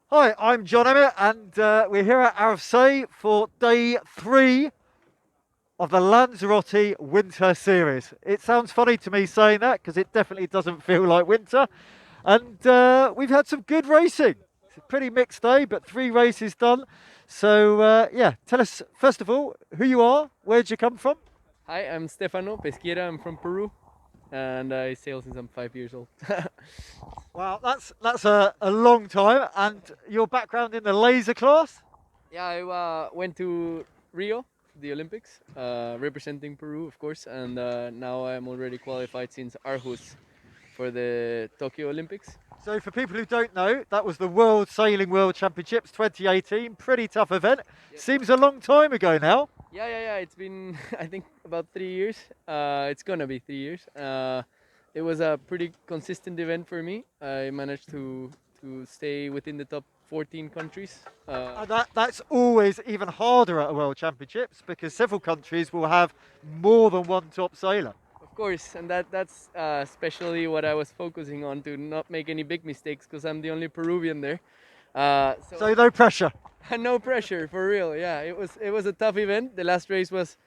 Hi, I'm John Emmett, and we're here at Arafsay for day 3 of the Lanzarote Winter Series. It sounds funny to me saying that because it definitely doesn't feel like winter. And we've had some good racing. It's a pretty mixed day, but 3 races done. So, yeah, tell us, first of all, who you are, where'd you come from? Hi, I'm Stefano Pechiera. I'm from Peru, and I sail since I'm 5 years old. Well, that's a long time. And your background in the laser class? Yeah, I went to Rio, the Olympics, representing Peru, of course, and now I'm already qualified since Aarhus for the Tokyo Olympics. So, for people who don't know, that was the World Sailing World Championships 2018. Pretty tough event. Yep. Seems a long time ago now. Yeah. It's been I think about 3 years. It's gonna be 3 years. It was a pretty consistent event for me. I managed to stay within the top 14 countries. And that's always even harder at a World Championships because several countries will have more than one top sailor. Of course, and that's especially what I was focusing on to not make any big mistakes because I'm the only Peruvian there. So So, no pressure. no pressure for real. Yeah, it was a tough event. The last race was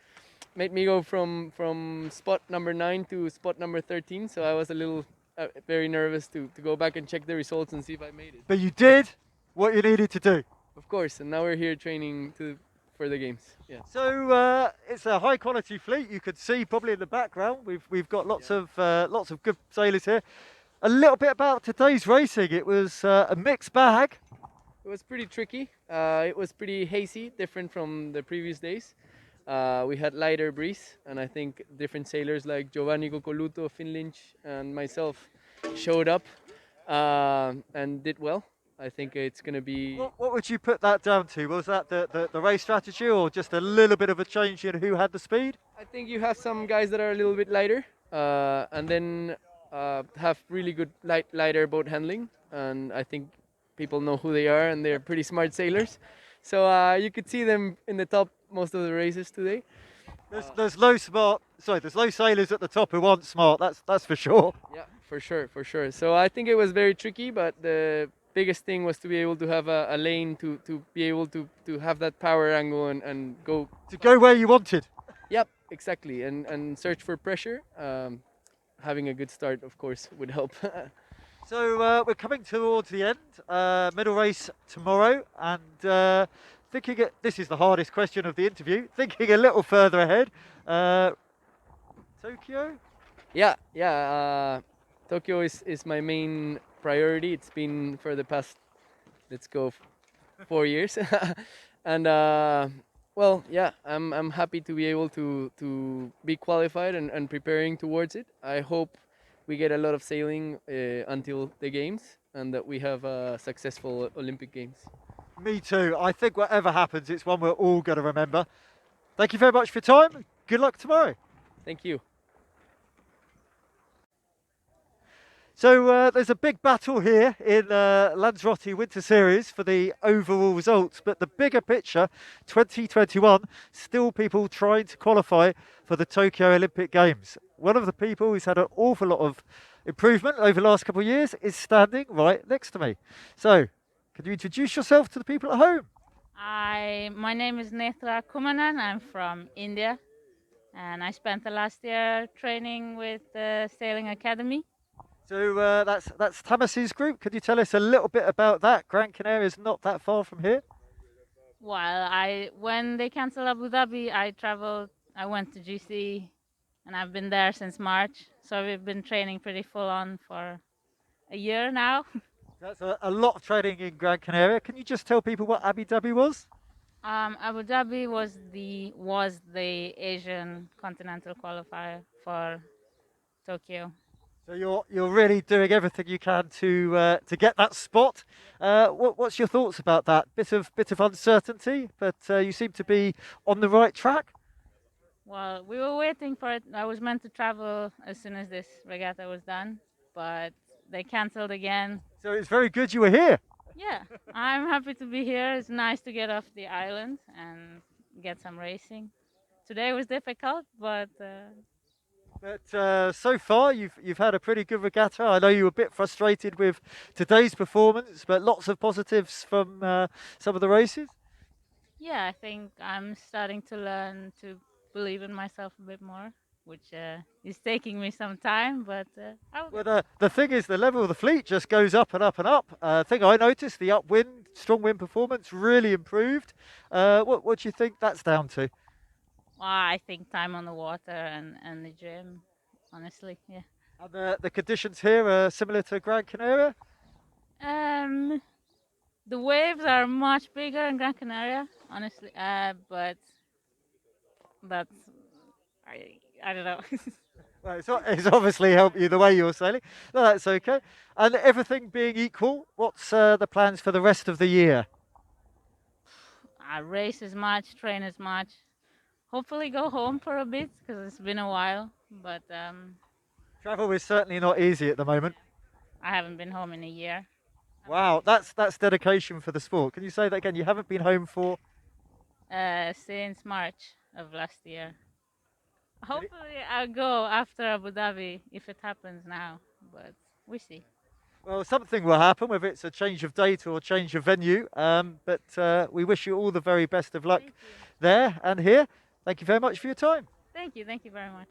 made me go from spot number 9 to spot number 13. So I was a little very nervous to go back and check the results and see if I made it. But you did what you needed to do. Of course, and now we're here training for the games. Yeah. So it's a high quality fleet. You could see probably in the background. We've got lots of good sailors here. A little bit about today's racing. It was a mixed bag. It was pretty tricky. It was pretty hazy, different from the previous days. We had lighter breeze, and I think different sailors like Giovanni Coccoluto, Finn Lynch, and myself showed up and did well. I think it's going to be. What would you put that down to? Was that the race strategy or just a little bit of a change in who had the speed? I think you have some guys that are a little bit lighter, and then have really good lighter boat handling, and I think people know who they are, and they're pretty smart sailors. So you could see them in the top most of the races today. There's low smart. Sorry, there's low sailors at the top who aren't smart. That's for sure. Yeah, for sure, for sure. So I think it was very tricky, but the biggest thing was to be able to have a lane to be able to have that power angle and go. To go where you wanted. Yep, exactly, and search for pressure. Having a good start, of course, would help. So we're coming towards the end. Middle race tomorrow, and this is the hardest question of the interview. Thinking a little further ahead, Tokyo. Yeah. Tokyo is my main priority. It's been for the past, let's go, 4 years, and well, yeah, I'm happy to be able to be qualified and preparing towards it. I hope we get a lot of sailing until the games and that we have successful Olympic Games. Me too. I think whatever happens, it's one we're all going to remember. Thank you very much for your time. Good luck tomorrow. Thank you. So there's a big battle here in Lanzarote Winter Series for the overall results, but the bigger picture, 2021, still people trying to qualify for the Tokyo Olympic Games. One of the people who's had an awful lot of improvement over the last couple of years is standing right next to me. So, could you introduce yourself to the people at home? My name is Nethra Kumanan. I'm from India, and I spent the last year training with the Sailing Academy. So that's Tamas's group. Could you tell us a little bit about that? Gran Canaria is not that far from here. When they canceled Abu Dhabi, I traveled. I went to GC, and I've been there since March. So we've been training pretty full on for a year now. That's a lot of training in Gran Canaria. Can you just tell people what Abu Dhabi was? Abu Dhabi was the Asian continental qualifier for Tokyo. So you're really doing everything you can to get that spot. What's your thoughts about that? Bit of uncertainty, but you seem to be on the right track. Well, we were waiting for it. I was meant to travel as soon as this regatta was done, but they canceled again. So it's very good you were here. Yeah, I'm happy to be here. It's nice to get off the island and get some racing. Today was difficult, but But so far, you've had a pretty good regatta. I know you were a bit frustrated with today's performance, but lots of positives from some of the races. Yeah, I think I'm starting to learn to believe in myself a bit more, which is taking me some time, but I'll Well, get there. the thing is, the level of the fleet just goes up and up and up. Thing I noticed, the upwind, strong wind performance really improved. What do you think that's down to? Well, I think time on the water and the gym, honestly, yeah. And the conditions here are similar to Gran Canaria. Um, the waves are much bigger in Gran Canaria, honestly, but that's I don't know. Well, it's obviously helped you the way you're sailing. No, that's okay. And everything being equal, what's the plans for the rest of the year? I race as much, train as much. Hopefully, go home for a bit because it's been a while. But Travel is certainly not easy at the moment. I haven't been home in a year. Wow, that's dedication for the sport. Can you say that again? You haven't been home for. Since March of last year. Hopefully, I'll go after Abu Dhabi if it happens now. But we see. Well, something will happen, whether it's a change of date or a change of venue. But we wish you all the very best of luck Thank you. there and here. Thank you very much for your time. Thank you. Thank you very much.